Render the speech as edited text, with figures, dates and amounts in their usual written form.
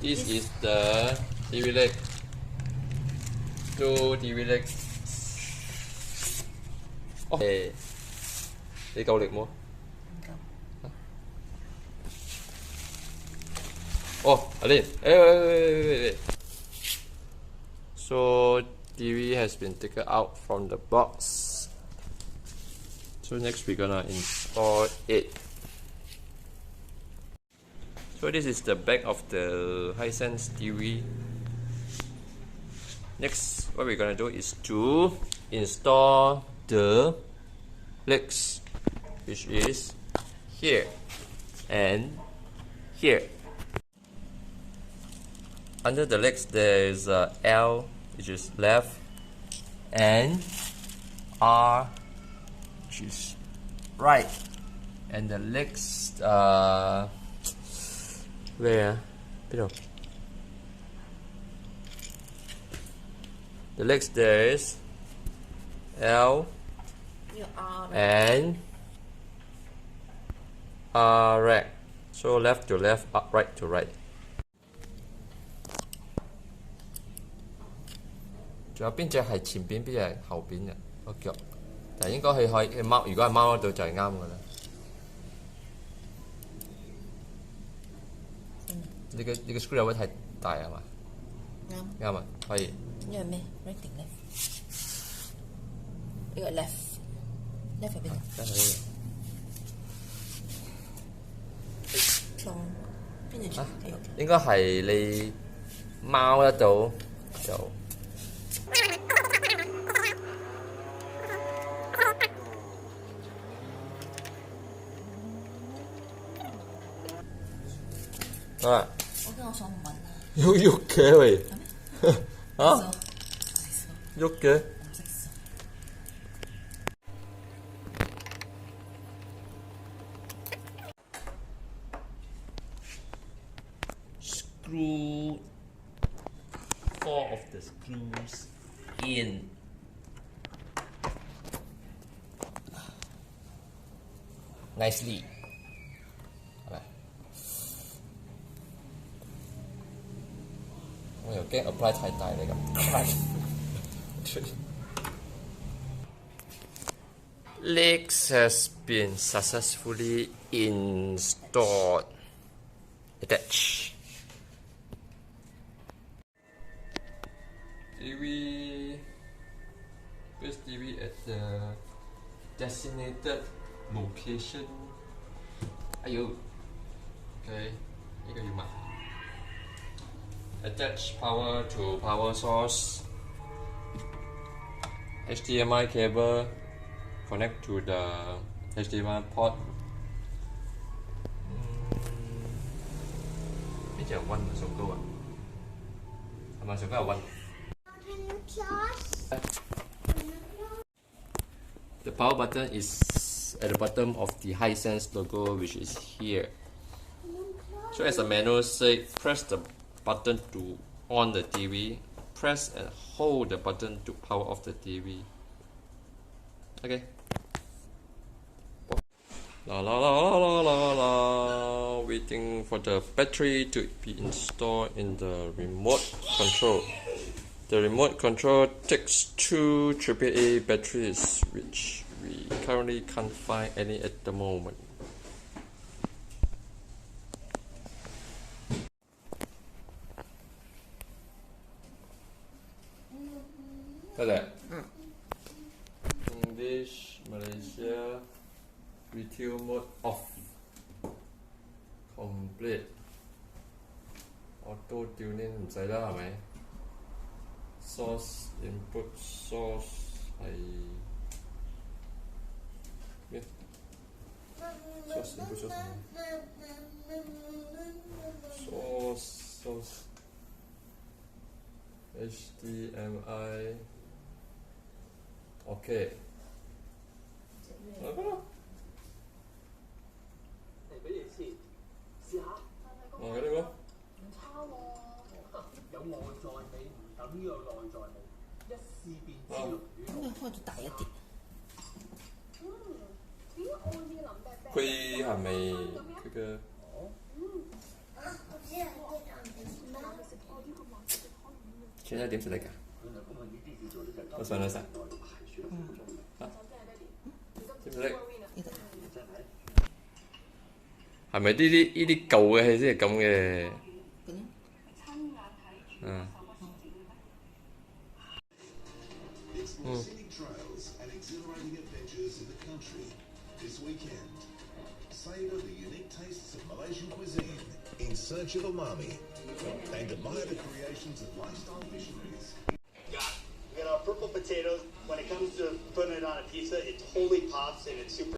This is the TV leg. Two TV leg. 哦，你夠力冇？哦，阿蓮，wait. So TV has been taken out from the box. So next we're gonna install it. So this is the back of the Hisense TV. Next, what we're gonna do is to install the legs, which is here and here. Under the legs there is a L, which is left, and R, which is right, and the legs where? Below. The legs there is L and right. So left to left, right to right. 仲有邊隻係前邊，邊隻係後邊嘅個腳？但係應該佢可以踎，如果係踎得到就係啱㗎啦。你嘅 screw 有位太大係嘛？啱啊，可以。因為咩 ？rating 咧？呢個 left 喺邊度？從邊度轉？應該係你踎得到就。得啦。我想問啊。要喐嘅喂。啊？喐嘅。Screw 4 of the screws in. Nicely.我又驚 apply 太大你咁。Legs has been successfully installed. Attach. Place TV at the designated location. 哎呦 ，OK， 呢個要買。Attach power to power source. HDMI cable connect to the HDMI port. 呢隻係 1上高啊？係咪上高係 1？ The power button is at the bottom of the Hisense logo, which is here. So as the manual says, press the button to on the TV, press and hold the button to power off the TV. Okay. Waiting for the battery to be installed in the remote control. The remote control takes 2 AAA batteries, which we currently can't find any at the moment. English, Malaysia, retail mode off. Complete. Auto tuning 唔使啦，係咪？ Source input source 係咩 ？Source input source HDMI OK。俾你試試下。我嘅呢個唔差喎，有外在美唔等於有內在美，一試便知道。咁你開到大一啲。佢係咪佢嘅現在點食嚟㗎？我上兩實。點食？係咪呢啲舊嘅戲先係咁嘅？嗯。Scenic trails and exhilarating adventures in the country this weekend. Savour the unique tastes of Malaysian cuisine in search of umami and admire the creations of lifestyle missionaries. We got our purple potatoes. When it comes to putting it on a pizza, it totally pops and it's super